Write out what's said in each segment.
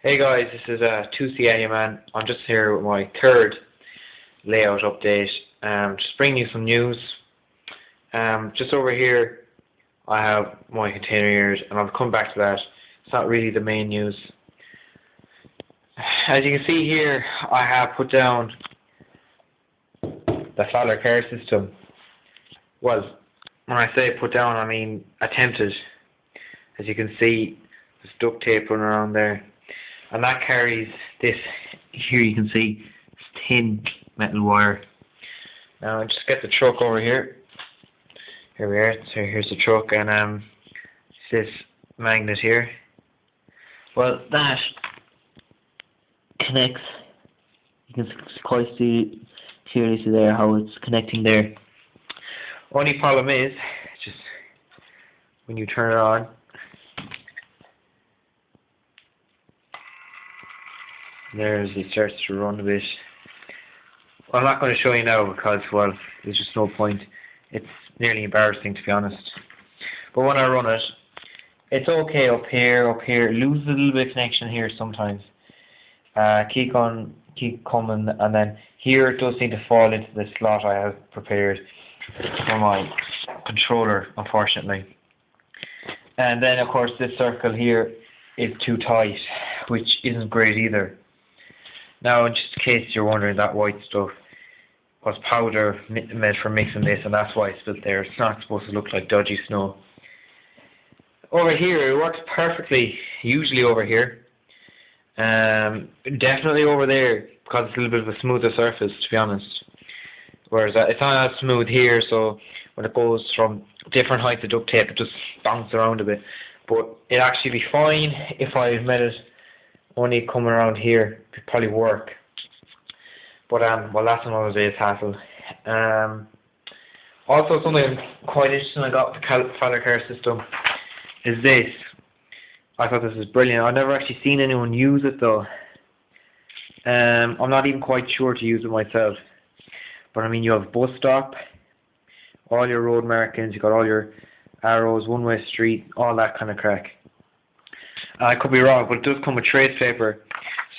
Hey guys, this is 2CA man. I'm just here with my third layout update. Just bringing you some news. Just over here, I have my container ears, and I'll come back to that. It's not really the main news. As you can see here, I have put down the Fowler care system. Well, when I say put down, I mean attempted. As you can see, there's duct tape running around there. And that carries this, here you can see, this thin metal wire. Now just get the truck over here. Here we are, so here's the truck, and this magnet here. Well, that connects, you can quite clearly see there how it's connecting there. Only problem is, just when you turn it on, it starts to run a bit. Well, I'm not going to show you now because, well, there's just no point. It's nearly embarrassing, to be honest. But when I run it, it's okay up here, loses a little bit of connection here sometimes. Keep coming, and then here it does seem to fall into the slot I have prepared for my controller, unfortunately. And then, of course, this circle here is too tight, which isn't great either. Now, just in case you're wondering, that white stuff was powder made for mixing this, and that's why it's built there. It's not supposed to look like dodgy snow. Over here, it works perfectly, usually over here. Definitely over there, because it's a little bit of a smoother surface, to be honest. Whereas it's not as smooth here, so when it goes from different heights of duct tape, it just bounces around a bit. But it'd actually be fine if I made it only coming around here. It'd probably work. But well, that's another day's hassle. Also, something quite interesting I got with the Fowler care system is this. I thought this was brilliant. I've never actually seen anyone use it though. I'm not even quite sure to use it myself. But I mean, you have bus stop, all your road markings, you got all your arrows, one-way street, all that kind of crack. I could be wrong, but it does come with trace paper.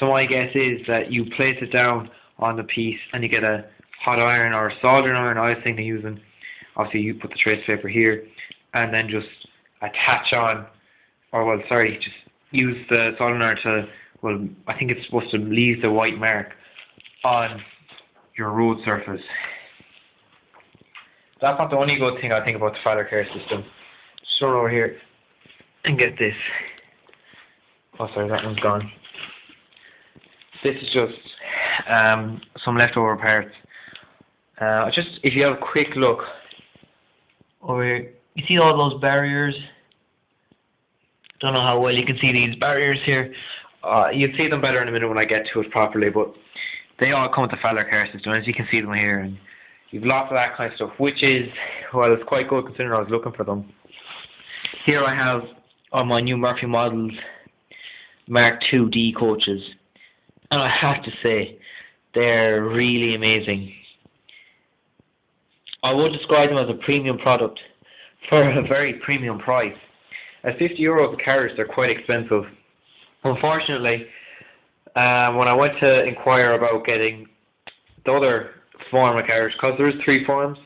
So my guess is that you place it down on the piece and you get a hot iron or a soldering iron. I was thinking of using, obviously you put the trace paper here and then just attach on, or well, sorry, just use the soldering iron to, well, I think it's supposed to leave the white mark on your road surface. That's not the only good thing I think about the Fowler care system. Just run over here and get this. Oh, sorry, that one's gone. This is just some leftover parts. Just if you have a quick look over here, you see all those barriers. Don't know how well you can see these barriers here. You'd see them better in a minute when I get to it properly, but they all come with the Fowler care system, as you can see them here, and you've lots of that kind of stuff, which is, well, it's quite good considering I was looking for them. Here I have on my new Murphy models Mark II D coaches, and I have to say they're really amazing. I would describe them as a premium product for a very premium price. At €50 a carriage, they're quite expensive. Unfortunately, when I went to inquire about getting the other form of carriage, because there is 3 forms,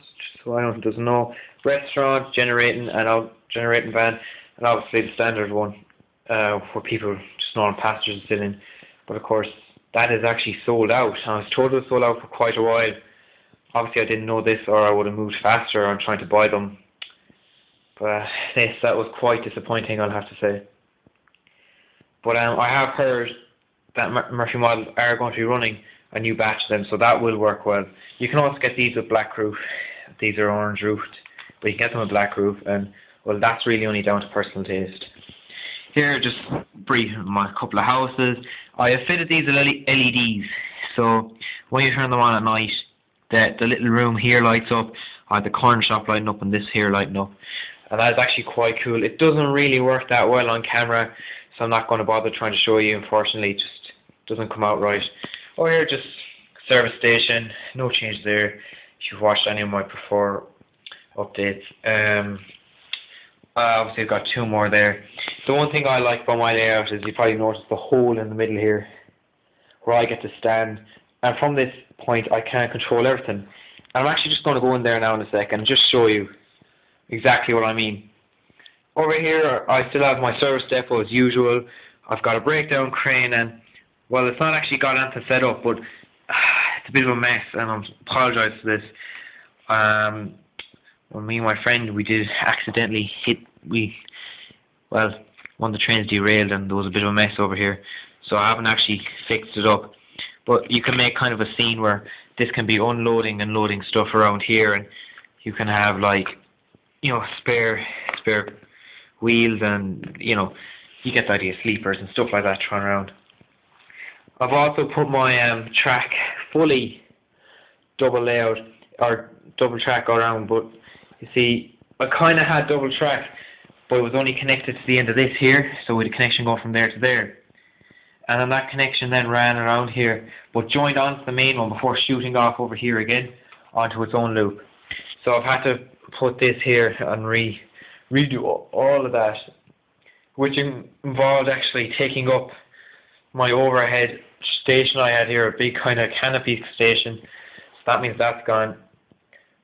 so I don't know if doesn't know: restaurant, generating, and generating van, and obviously the standard one for people, just normal passengers to sit in. But of course, that is actually sold out. I was told it was sold out for quite a while. Obviously, I didn't know this, or I would have moved faster on trying to buy them. But that was quite disappointing, I'll have to say. But I have heard that Murphy models are going to be running a new batch of them, so that will work well. You can also get these with black roof. These are orange roofed, but you can get them with black roof, and well, that's really only down to personal taste. Here, just brief, my couple of houses. I have fitted these with LEDs, so when you turn them on at night, the little room here lights up, I have the corner shop lighting up, and this here lighting up, and that is actually quite cool. It doesn't really work that well on camera, so I'm not going to bother trying to show you. Unfortunately, it just doesn't come out right. Oh, here, just service station, no change there. If you've watched any of my before updates, Obviously I've got two more there. The one thing I like about my layout is you probably notice the hole in the middle here where I get to stand, and from this point I can control everything. And I'm actually just going to go in there now in a second and just show you exactly what I mean. Over here I still have my service depot as usual. I've got a breakdown crane, and well, it's not actually got anything set up, but it's a bit of a mess, and I apologise for this. When me and my friend, we did accidentally one of the trains derailed and there was a bit of a mess over here, so I haven't actually fixed it up. But you can make kind of a scene where this can be unloading and loading stuff around here, and you can have, like, you know, spare wheels, and you know, you get the idea, sleepers and stuff like that thrown around. I've also put my track fully double layout, or double track around, but you see, I kind of had double track, but it was only connected to the end of this here, so we had a connection going from there to there. And then that connection then ran around here, but joined onto the main one before shooting off over here again onto its own loop. So I've had to put this here and redo all of that, which involved actually taking up my overhead station I had here, a big kind of canopy station. So that means that's gone.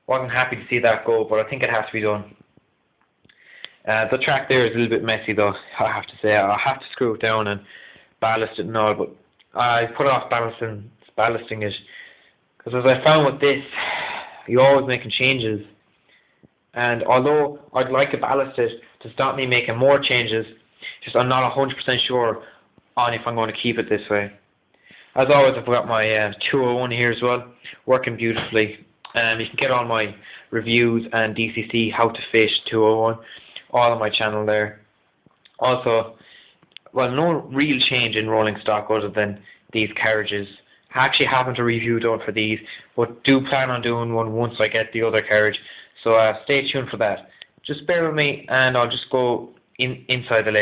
Wasn't happy to see that go, but I think it has to be done. The track there is a little bit messy though, I have to say. I'll have to screw it down and ballast it and all, but I put off ballasting it, because as I found with this, you're always making changes, and although I'd like to ballast it to stop me making more changes, just I'm not 100% sure on if I'm going to keep it this way. As always, I've got my 201 here as well, working beautifully. You can get all my reviews and DCC how to fish 201 all on my channel there. Also, well, no real change in rolling stock other than these carriages. I actually haven't a review done for these, but do plan on doing one once I get the other carriage, so stay tuned for that. Just bear with me and I'll just go inside the layout.